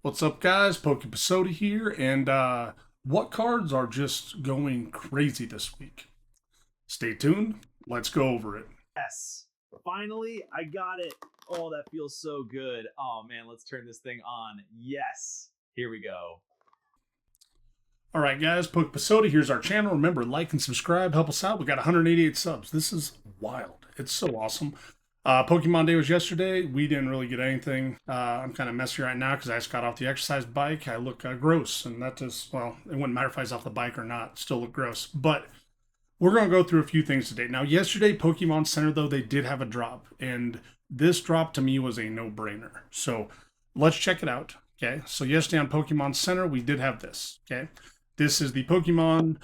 What's up, guys? Pokeepisode here, and what cards are just going crazy this week? Stay tuned. Let's go over it. Yes. Finally, I got it. Oh, that feels so good. Oh man, let's turn this thing on. Yes. Here we go. All right, guys. Pokeepisode, here's our channel. Remember, like and subscribe. Help us out. We got 188 subs. This is wild. It's so awesome. Pokemon Day was yesterday. We didn't really get anything. I'm kind of messy right now because I just got off the exercise bike. I look gross, and that just, well, it wouldn't matter if I was off the bike or not. Still look gross. But we're going to go through a few things today. Now, yesterday, Pokemon Center, though, they did have a drop. And this drop to me was a no-brainer. So let's check it out. Okay. So yesterday on Pokemon Center, we did have this. Okay. This is the Pokemon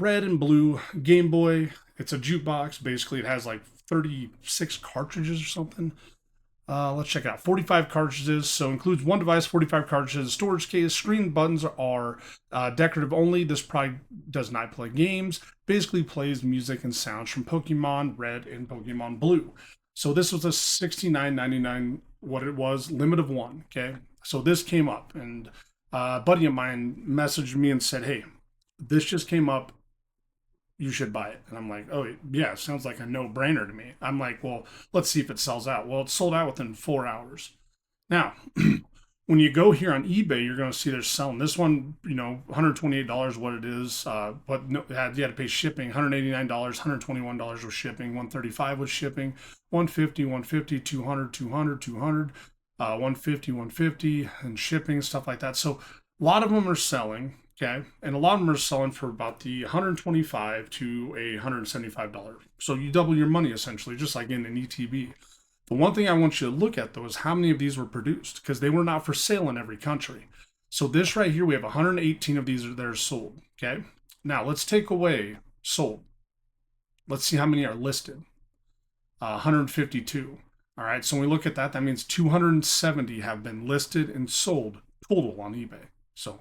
Red and Blue Game Boy. It's a jukebox. Basically, it has like 36 cartridges or something. Let's check it out. 45 cartridges, so includes one device, 45 cartridges, storage case. Screen buttons are decorative only. This probably does not play games. Basically plays music and sounds from Pokemon Red and Pokemon Blue. So this was a $69.99, what it was, limit of one, okay? So this came up, and a buddy of mine messaged me and said, hey, this just came up, you should buy it. And I'm like, oh, yeah, sounds like a no-brainer to me. I'm like, well, let's see if it sells out. Well, it sold out within 4 hours. Now, when you go here on eBay, you're going to see they're selling this one, $128 what it is. But no, you had to pay shipping, $189, $121 was shipping, $135 was shipping, $150, $150, $200, $200, $200, $150, $150, and shipping, stuff like that. So a lot of them are selling. Okay, and a lot of them are selling for about the $125 to a $175. So you double your money essentially, just like in an ETB. The one thing I want you to look at though is how many of these were produced, because they were not for sale in every country. So this right here, we have 118 of these that are sold. Okay, now let's take away sold. Let's see how many are listed. 152. All right, so when we look at that, that means 270 have been listed and sold total on eBay. So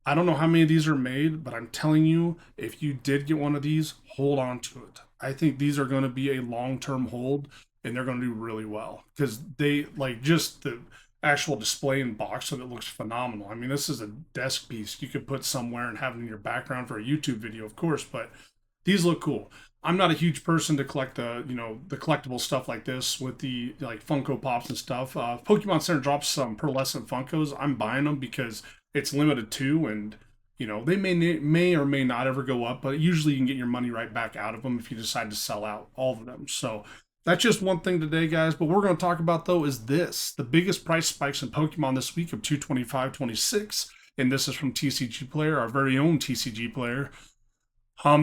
I don't know how many of these are made, but I'm telling you, if you did get one of these, hold on to it. I think these are going to be a long-term hold, and they're going to do really well because they like just the actual display and box of it looks phenomenal. I mean, this is a desk piece you could put somewhere and have it in your background for a YouTube video, of course, but these look cool. I'm not a huge person to collect the collectible stuff like this with the like Funko Pops and stuff. Pokemon Center drops some pearlescent Funkos. I'm buying them because it's limited to, and they may or may not ever go up, but usually you can get your money right back out of them if you decide to sell out all of them. So that's just one thing today, guys. But what we're going to talk about though is this: the biggest price spikes in Pokemon this week of 225.26, and this is from TCGplayer, our very own TCGplayer.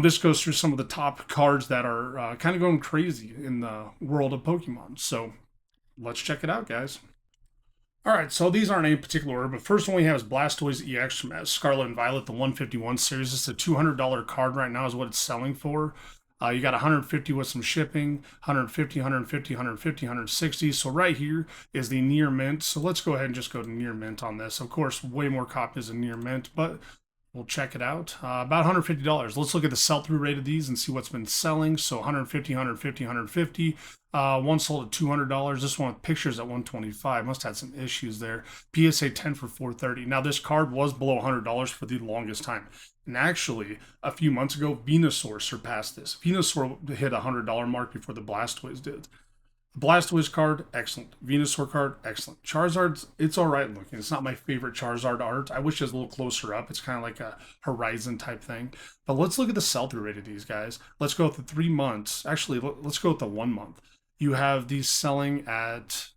This goes through some of the top cards that are kind of going crazy in the world of Pokemon. So let's check it out, guys. All right, so these aren't in any particular order, but first one we have is Blastoise EX from Scarlet and Violet, the 151 series. It's a $200 card right now is what it's selling for. You got 150 with some shipping, 150, 150, 150, 160. So right here is the near mint. So let's go ahead and just go to near mint on this. Of course, way more copies than near mint, but we'll check it out. About $150. Let's look at the sell-through rate of these and see what's been selling. So 150, 150, 150. One sold at $200. This one with pictures at $125. Must have had some issues there. PSA 10 for $430. Now this card was below $100 for the longest time. And actually, a few months ago, Venusaur surpassed this. Venusaur hit $100 mark before the Blastoise did. Blastoise card, excellent. Venusaur card, excellent. Charizard's, it's all right looking. It's not my favorite Charizard art. I wish it was a little closer up. It's kind of like a Horizon type thing. But let's look at the sell-through rate of these guys. Let's go with the 3 months. Actually, let's go with the 1 month. You have these selling at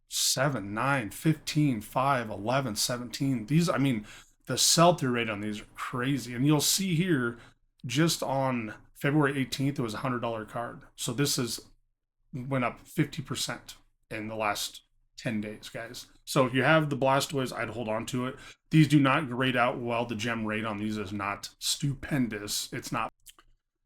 7, 9, 15, 5, 11, 17. These, I mean, the sell-through rate on these are crazy. And you'll see here, just on February 18th, it was a $100 card. So this is went up 50% in the last 10 days, guys. So if you have the Blastoise, I'd hold on to it. These do not grade out well. The gem rate on these is not stupendous. It's not.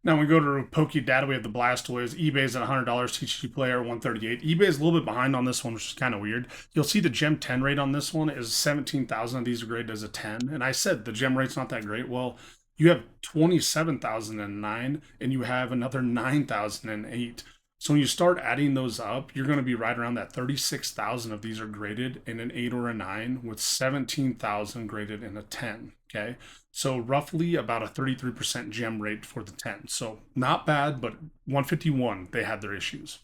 Now we go to Poke Data. We have the Blastoise. eBay's at $100. TCGplayer 138. eBay is a little bit behind on this one, which is kind of weird. You'll see the gem 10 rate on this one is 17,000 of these are graded as a 10. And I said the gem rate's not that great. Well, you have 27,009 and you have another 9,008. So when you start adding those up, you're going to be right around that 36,000 of these are graded in an 8 or a 9, with 17,000 graded in a 10. Okay. So roughly about a 33% gem rate for the 10. So not bad, but 151, they had their issues.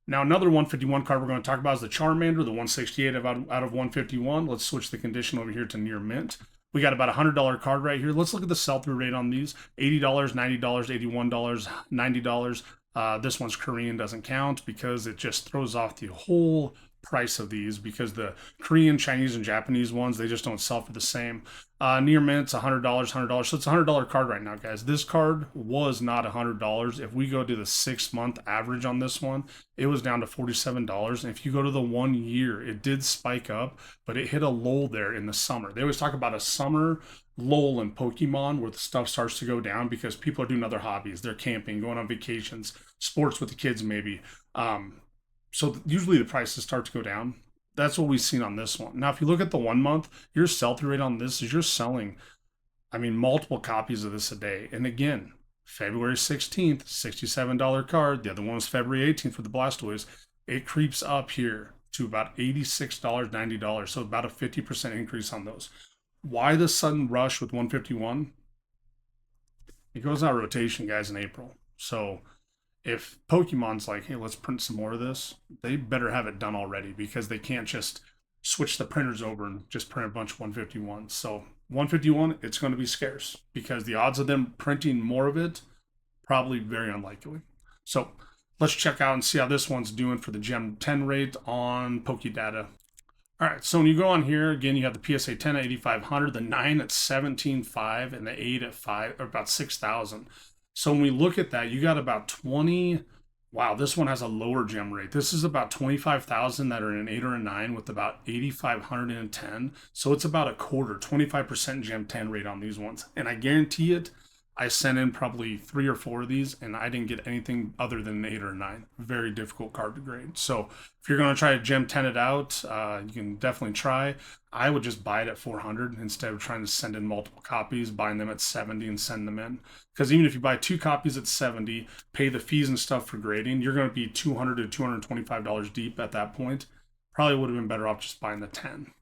Now, another 151 card we're going to talk about is the Charmander, the 168 out of 151. Let's switch the condition over here to near mint. We got about a $100 card right here. Let's look at the sell-through rate on these. $80, $90, $81, $90. This one's Korean, doesn't count because it just throws off the whole price of these, because the Korean, Chinese, and Japanese ones, they just don't sell for the same. Near mint's $100, $100. So it's a $100 card right now, guys. This card was not $100. If we go to the 6-month average on this one, it was down to $47. And if you go to the 1 year, it did spike up, but it hit a lull there in the summer. They always talk about a summer lull in Pokemon where the stuff starts to go down because people are doing other hobbies. They're camping, going on vacations, sports with the kids maybe. So usually the prices start to go down. That's what we've seen on this one. Now, if you look at the 1 month, your sell-through rate on this is you're selling, I mean, multiple copies of this a day. And again, February 16th, $67 card. The other one was February 18th for the Blastoise. It creeps up here to about $86, $90. So about a 50% increase on those. Why the sudden rush with 151? It goes out of rotation, guys, in April. So if Pokemon's like, hey, let's print some more of this, they better have it done already, because they can't just switch the printers over and just print a bunch of 151s. So 151, it's going to be scarce because the odds of them printing more of it, probably very unlikely. So let's check out and see how this one's doing for the Gem 10 rate on Pokedata. All right, so when you go on here, again, you have the PSA 10 at 8,500, the 9 at 17,500, and the 8 at 5, or about 6,000. So when we look at that, you got about 20. Wow, this one has a lower gem rate. This is about 25,000 that are in an 8 or a 9 with about 8,500 in a 10. So it's about a quarter, 25% gem 10 rate on these ones. And I guarantee it, I sent in probably 3 or 4 of these and I didn't get anything other than an 8 or a 9. Very difficult card to grade. So if you're going to try to gem 10 it out, you can definitely try. I would just buy it at 400 instead of trying to send in multiple copies, buying them at 70 and send them in. Because even if you buy 2 copies at 70, pay the fees and stuff for grading, you're going to be $200 to $225 deep at that point. Probably would have been better off just buying the 10.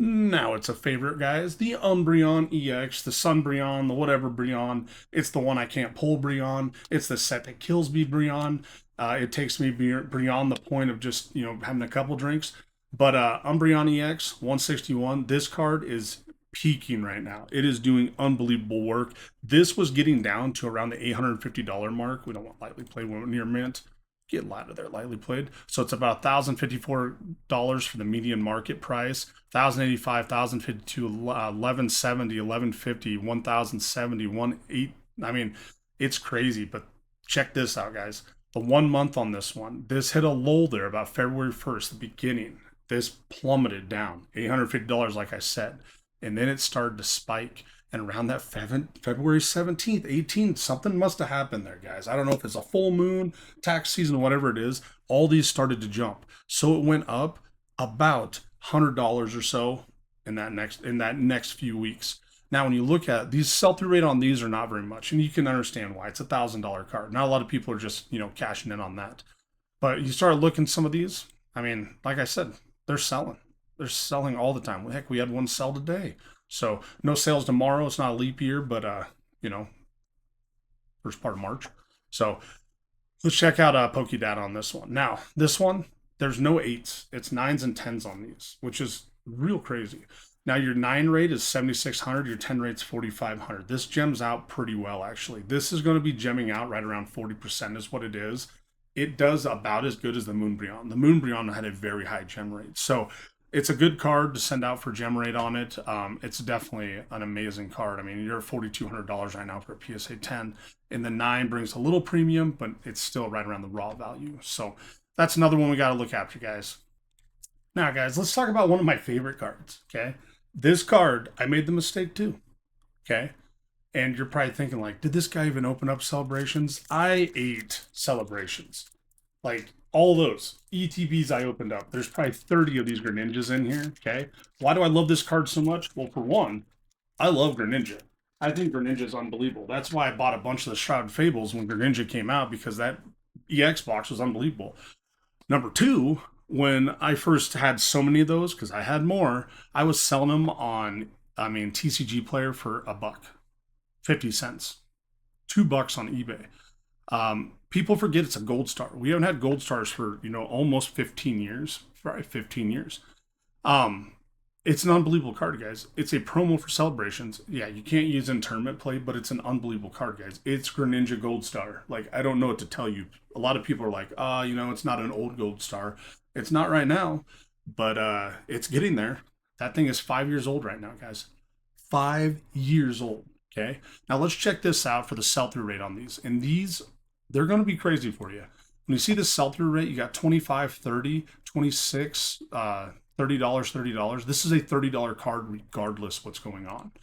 Now it's a favorite, guys. The Umbreon EX, the Sunbreon, the whatever Breon. It's the one I can't pull Breon. It's the set that kills me Breon. It takes me beyond the point of just, having a couple drinks. But Umbreon EX 161, this card is peaking right now. It is doing unbelievable work. This was getting down to around the $850 mark. We don't want lightly played when we're near mint. Get out of there, lightly played. So it's about $1,054 for the median market price. $1,085, $1,052, $1,170, $1,150, $1,070, $1,800. I mean, it's crazy, but check this out, guys. The 1 month on this one, this hit a lull there about February 1st, the beginning. This plummeted down, $850, like I said. And then it started to spike. And around that February 17th, 18th, something must have happened there, guys. I don't know if it's a full moon, tax season, whatever it is. All these started to jump. So it went up about $100 or so in that next few weeks. Now, when you look at these, sell-through rate on these are not very much. And you can understand why. It's a $1,000 card. Not a lot of people are just, cashing in on that. But you start looking at some of these. I mean, like I said, they're selling. They're selling all the time. Heck, we had one sell today. So no sales tomorrow. It's not a leap year, but first part of March. So let's check out Pokedata on this one. Now, this one, there's no 8s. It's 9s and 10s on these, which is real crazy. Now your 9 rate is 7,600. Your 10 rate's 4,500. This gems out pretty well, actually. This is going to be gemming out right around 40% is what it is. It does about as good as the Moonbreon. The Moonbreon had a very high gem rate. So it's a good card to send out for gem rate on it. It's definitely an amazing card. I mean, you're at $4,200 right now for a PSA 10. And the 9 brings a little premium, but it's still right around the raw value. So that's another one we got to look after, guys. Now, guys, let's talk about one of my favorite cards, okay? This card, I made the mistake too, okay? And you're probably thinking, like, did this guy even open up celebrations? I ate celebrations. Like, all those ETBs I opened up. There's probably 30 of these Greninjas in here, okay? Why do I love this card so much? Well, for one, I love Greninja. I think Greninja is unbelievable. That's why I bought a bunch of the Shrouded Fables when Greninja came out, because that EX box was unbelievable. Number two, when I first had so many of those, because I had more, I was selling them on, TCGplayer for a buck, 50 cents, $2 on eBay. People forget it's a gold star. We haven't had gold stars for, almost 15 years, right? 15 years. Um, it's an unbelievable card, guys. It's a promo for celebrations. Yeah, you can't use in tournament play, but it's an unbelievable card, guys. It's Greninja Gold Star. Like, I don't know what to tell you. A lot of people are like, it's not an old Gold Star. It's not right now, but it's getting there. That thing is 5 years old right now, guys. 5 years old. Okay. Now let's check this out for the sell-through rate on these. And these, they're going to be crazy for you. When you see the sell-through rate, you got 25, 30, 26, $30, $30. This is a $30 card regardless what's going on.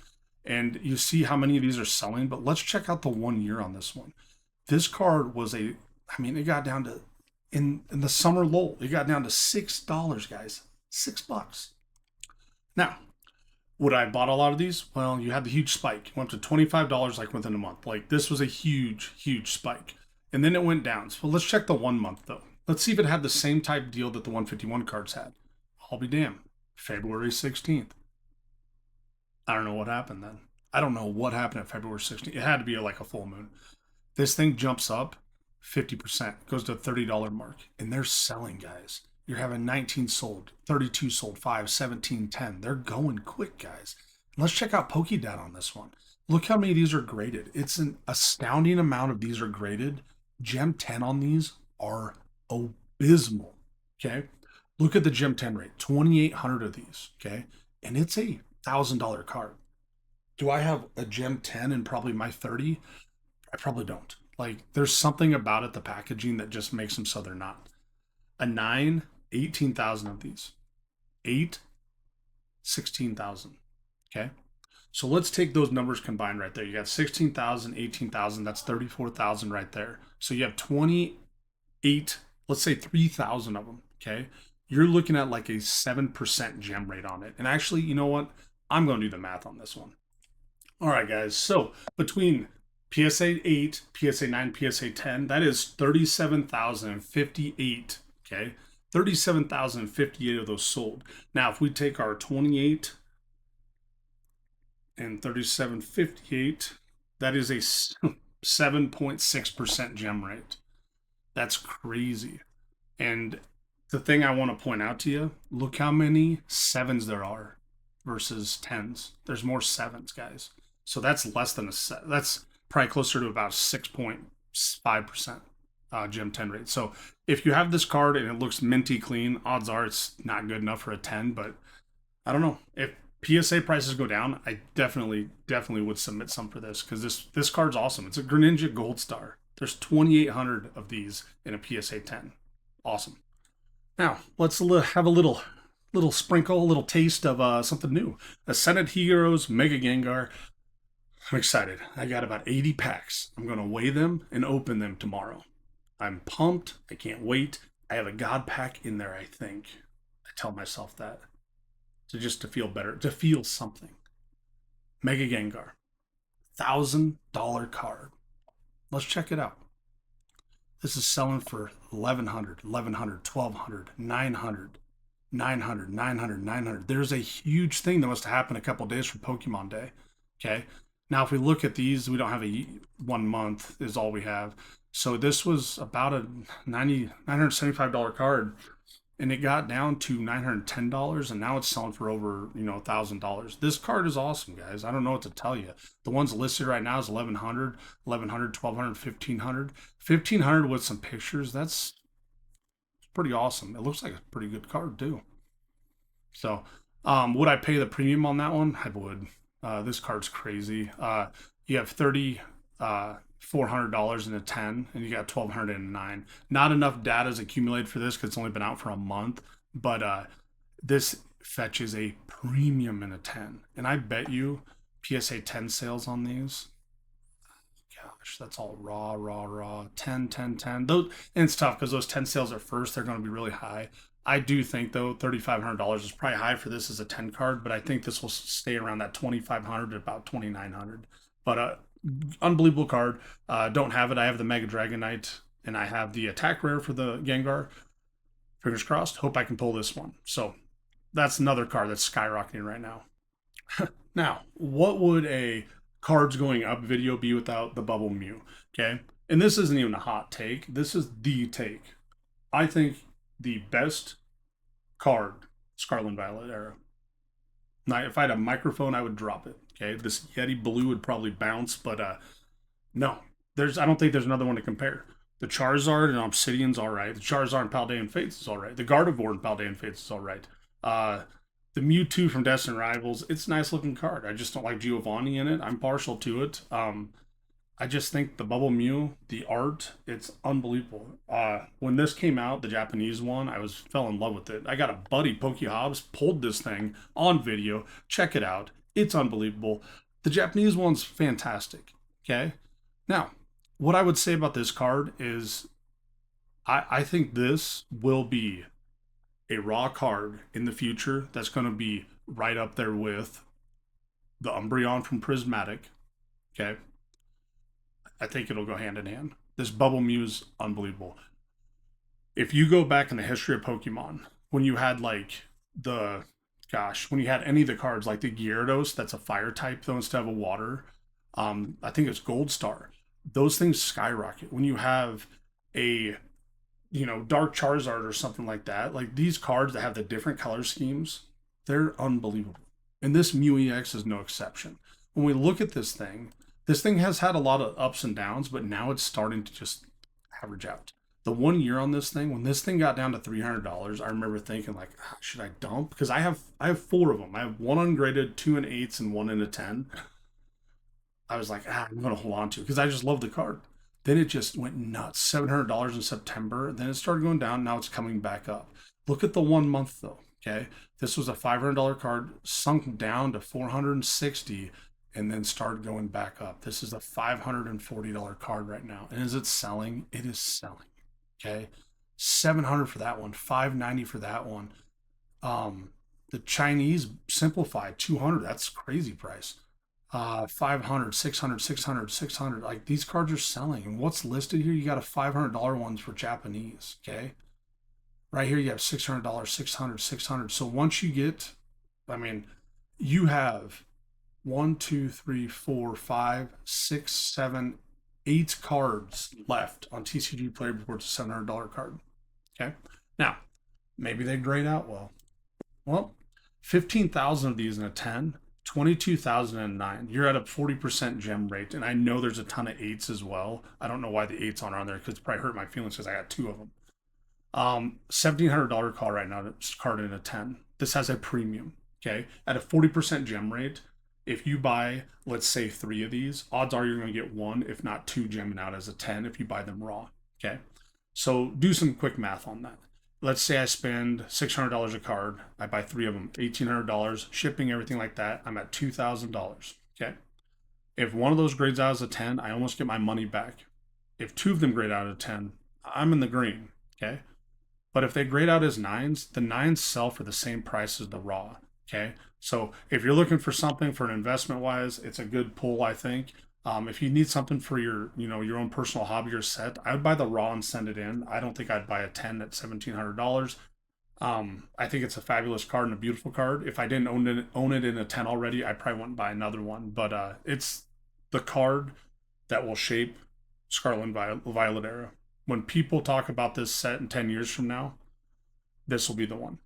And you see how many of these are selling, but let's check out the 1 year on this one. This card was it got down to, in the summer lull, it got down to $6, guys. $6. Now, would I have bought a lot of these? Well, you had the huge spike. It went up to $25 like within a month. Like this was a huge, huge spike. And then it went down. So let's check the 1 month though. Let's see if it had the same type deal that the 151 cards had. I'll be damned. February 16th. I don't know what happened then. I don't know what happened at February 16th. It had to be like a full moon. This thing jumps up 50%, goes to a $30 mark, and they're selling, guys. You're having 19 sold, 32 sold, 5, 17, 10. They're going quick, guys. Let's check out PokeData on this one. Look how many of these are graded. It's an astounding amount of these are graded. Gem 10 on these are abysmal. Okay. Look at the Gem 10 rate, 2,800 of these. Okay. And it's a $1,000 card. Do I have a Gem 10 and probably my 30? I probably don't. Like, there's something about it, the packaging, that just makes them so they're not. A 9, 18,000 of these. 8, 16,000. Okay. So let's take those numbers combined right there. You got 16,000, 18,000. That's 34,000 right there. So you have 28, let's say 3,000 of them. Okay. You're looking at like a 7% gem rate on it. And actually, you know what? I'm going to do the math on this one. All right, guys. So between PSA 8, PSA 9, PSA 10, that is 37,058. Okay. 37,058 of those sold. Now, if we take our 28 and 3758, that is a 7.6% gem rate. That's crazy. And the thing I want to point out to you, look how many 7s there are versus 10s. There's more 7s, guys. So that's less than that's probably closer to about 6.5% gem 10 rate. So if you have this card and it looks minty clean, odds are it's not good enough for a 10, but I don't know. If PSA prices go down, I definitely would submit some for this, because this card's awesome. It's a Greninja Gold Star. There's 2,800 of these in a PSA 10. Awesome. Now let's have a little sprinkle, a little taste of something new. Ascended Heroes Mega Gengar. I'm excited. I got about 80 packs. I'm going to weigh them and open them tomorrow. I'm pumped. I can't wait. I have a God pack in there, I think. I tell myself that. To feel better, to feel something. Mega Gengar. $1,000 card. Let's check it out. This is selling for 1,100, 1,100, 1,200, 900, 900, 900, 900. There's a huge thing that must have happened a couple days for Pokemon Day. Okay. Now, if we look at these, we don't have a 1 month is all we have. So this was about a $975 card, and it got down to $910, and now it's selling for over, $1,000. This card is awesome, guys. I don't know what to tell you. The ones listed right now is 1,100, 1,100, 1,200, 1,500. 1,500 with some pictures. That's pretty awesome. It looks like a pretty good card too. So, would I pay the premium on that one? I would. This card's crazy. You have $400 in a 10, and you got 1,200 in a 9. Not enough data is accumulated for this because it's only been out for a month, but this fetches a premium in a 10. And I bet you PSA 10 sales on these, gosh, that's all raw. 10, 10, 10. Those, and it's tough because those 10 sales at first, they're going to be really high. I do think, though, $3,500 is probably high for this as a 10 card, but I think this will stay around that 2,500 to about 2,900. But unbelievable card. Don't have it. I have the Mega Dragonite, and I have the attack rare for the Gengar. Fingers crossed. Hope I can pull this one. So that's another card that's skyrocketing right now. Now, what would a cards going up video be without the Bubble Mew? Okay. And this isn't even a hot take. This is the take. I think the best card, Scarlet and Violet era. Now, if I had a microphone, I would drop it. Okay. This Yeti Blue would probably bounce, but no. I don't think there's another one to compare. The Charizard and Obsidian's all right. The Charizard and Paldean Fates is all right. The Gardevoir and Paldean Fates is all right. The Mewtwo from Destined Rivals, it's a nice looking card. I just don't like Giovanni in it. I'm partial to it. I just think the Bubble Mew, the art, it's unbelievable. When this came out, the Japanese one, fell in love with it. I got a buddy, Pokey Hobbs, pulled this thing on video. Check it out. It's unbelievable. The Japanese one's fantastic. Okay? Now, what I would say about this card is I think this will be a raw card in the future that's going to be right up there with the Umbreon from Prismatic. Okay. I think it'll go hand in hand. This Bubble Mew is unbelievable. If you go back in the history of Pokemon, when you had when you had any of the cards like the Gyarados, that's a fire type though instead of a water. I think it's Gold Star. Those things skyrocket. When you have a Dark Charizard or something like that, like these cards that have the different color schemes, they're unbelievable. And this Mew EX is no exception. When we look at this thing has had a lot of ups and downs, but now it's starting to just average out. The 1 year on this thing, when this thing got down to $300, I remember thinking like, should I dump? Because I have 4 of them. I have 1 ungraded, 2 in 8s, and 1 in a 10. I was like, I'm gonna hold on to it because I just love the card. Then it just went nuts. $700 in September. Then it started going down. Now it's coming back up. Look at the 1 month though. Okay, this was a $500 card, sunk down to $460, and then started going back up. This is a $540 card right now. And is it selling? It is selling. Okay, $700 for that one, $590 for that one. The Chinese simplified $200. That's a crazy price. 500, 600, 600, 600. Like these cards are selling. And what's listed here? You got a $500 ones for Japanese. Okay. Right here, you have $600, 600, 600. So once you get, you have 1, 2, 3, 4, 5, 6, 7, 8 cards left on TCGplayer before it's a $700 card. Okay. Now, maybe they grade out well. Well, 15,000 of these in a 10. 22,009. You're at a 40% gem rate, and I know there's a ton of 8s as well. I don't know why the 8s aren't on there because it probably hurt my feelings because I got 2 of them. $1,700 call right now. It's card in a 10. This has a premium. Okay, at a 40% gem rate, if you buy, let's say 3 of these, odds are you're going to get 1, if not 2, gemming out as a 10 if you buy them raw. Okay, so do some quick math on that. Let's say I spend $600 a card. I buy 3 of them, $1,800, shipping, everything like that. I'm at $2,000. Okay. If one of those grades out as a 10, I almost get my money back. If 2 of them grade out as 10, I'm in the green. Okay. But if they grade out as 9s, the 9s sell for the same price as the raw. Okay. So if you're looking for something for an investment wise, it's a good pull, I think. If you need something for your own personal hobby or set, I would buy the raw and send it in. I don't think I'd buy a 10 at $1,700. I think it's a fabulous card and a beautiful card. If I didn't own it in a 10 already, I probably wouldn't buy another one. But it's the card that will shape Scarlet and Violet era. When people talk about this set in 10 years from now, this will be the one.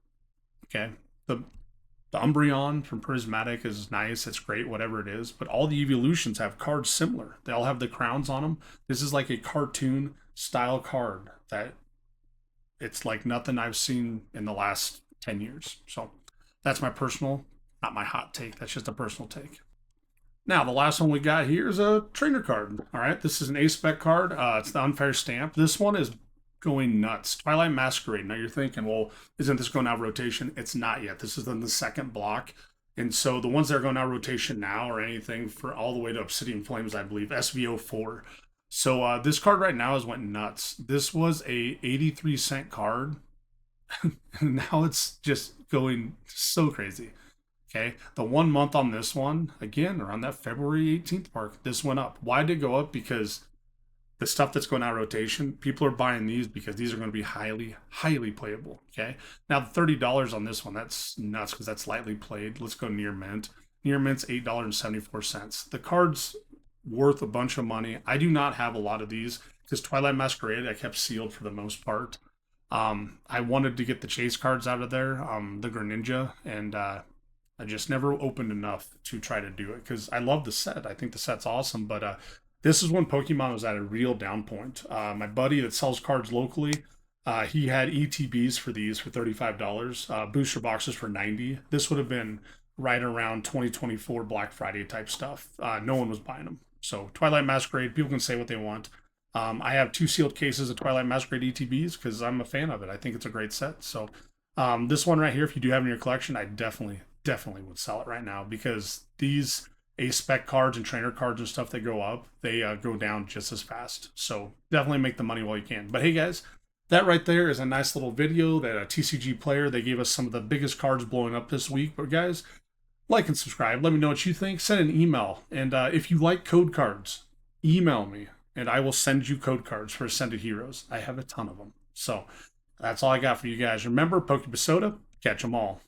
Okay. The Umbreon from Prismatic is nice. It's great, whatever it is. But all the evolutions have cards similar. They all have the crowns on them. This is like a cartoon style card that it's like nothing I've seen in the last 10 years. So that's my personal, not my hot take. That's just a personal take. Now, the last one we got here is a trainer card. All right, this is an A-Spec card. It's the Unfair Stamp. This one is going nuts. Twilight Masquerade. Now you're thinking, well, isn't this going out of rotation? It's not yet. This is in the second block. And so the ones that are going out of rotation now or anything for all the way to Obsidian Flames, I believe, SVO4. So this card right now has went nuts. This was a 83-cent card. And now it's just going so crazy. Okay. The 1 month on this one, again, around that February 18th mark, this went up. Why did it go up? Because the stuff that's going out of rotation, people are buying these because these are going to be highly, highly playable. Okay. Now, $30 on this one, that's nuts because that's lightly played. Let's go near mint. Near mint's $8.74. The card's worth a bunch of money. I do not have a lot of these because Twilight Masquerade I kept sealed for the most part. I wanted to get the chase cards out of there, the Greninja, and I just never opened enough to try to do it because I love the set. I think the set's awesome, but this is when Pokemon was at a real down point. My buddy that sells cards locally, he had ETBs for these for $35, booster boxes for 90. This would have been right around 2024 Black Friday type stuff. No one was buying them. So Twilight Masquerade, people can say what they want. I have 2 sealed cases of Twilight Masquerade ETBs because I'm a fan of it. I think it's a great set. So this one right here, if you do have it in your collection, I definitely would sell it right now because these A spec cards and trainer cards and stuff that go up, they go down just as fast. So definitely make the money while you can. But hey guys, that right there is a nice little video that a TCGplayer, they gave us some of the biggest cards blowing up this week. But guys, like and subscribe. Let me know what you think. Send an email. And if you like code cards, email me and I will send you code cards for Ascended Heroes. I have a ton of them. So that's all I got for you guys. Remember, Pokebasota, catch them all.